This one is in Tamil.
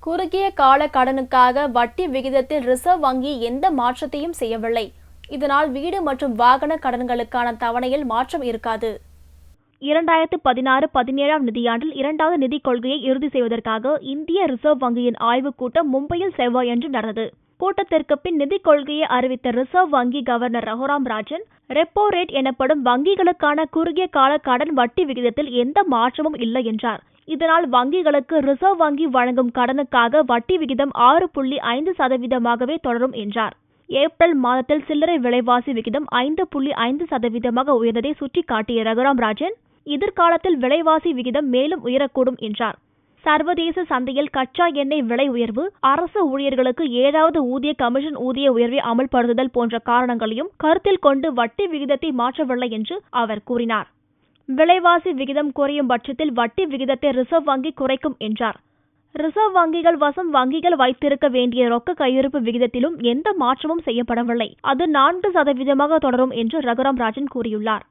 குறுகிய கால கடனுக்காக வட்டி விகிதத்தில் ரிசர்வ் வங்கி எந்த மாற்றத்தையும் செய்யவில்லை. இதனால் வீடு மற்றும் வாகன கடன்களுக்கான தவணையில் மாற்றம் இருக்காது. 2016-17 நிதியாண்டில் இரண்டாவது நிதிக் கொள்கையை இறுதி செய்வதற்காக இந்திய ரிசர்வ் வங்கியின் ஆய்வுக் கூட்டம் மும்பையில் செவ்வாயன்று நடந்தது. கூட்டத்திற்கு பின் நிதிக் கொள்கையை அறிவித்த ரிசர்வ் வங்கி governor Raghuram Rajan, repo rate எனப்படும் வங்கிகளுக்கான குறுகிய கால கடன் வட்டி விகிதத்தில் எந்த மாற்றமும் இல்லை என்றார். இதனால் வங்கிகளுக்கு ரிசர்வ் வங்கி வழங்கும் கடனுக்காக வட்டி விகிதம் 6.5%ஆகவே தொடரும் என்றார். ஏப்ரல் மாதத்தில் சில்லறை விலைவாசி விகிதம் 5.5%ஆக உயர்ந்ததை சுட்டிக்காட்டிய ரகுராம் ராஜன், எதிர்காலத்தில் விலைவாசி விகிதம் மேலும் உயரக்கூடும் என்றார். சர்வதேச சந்தையில் கச்சா எண்ணெய் விலை உயர்வு, அரசு ஊழியர்களுக்கு 7வது ஊதிய கமிஷன் ஊதிய உயர்வை அமல்படுத்துதல் போன்ற காரணங்களையும் கருத்தில் கொண்டு வட்டி விகிதத்தை மாற்றவில்லை என்று அவர் கூறினார். விலைவாசி விகிதம் குறையும் பட்சத்தில் வட்டி விகிதத்தை ரிசர்வ் வங்கி குறைக்கும் என்றார். ரிசர்வ் வங்கிகள் வசம் வங்கிகள் வைத்திருக்க வேண்டிய ரொக்க கையிருப்பு விகிதத்திலும் எந்த மாற்றமும் செய்யப்படவில்லை. அது 4% தொடரும் என்று ரகுராம் ராஜன் கூறியுள்ளார்.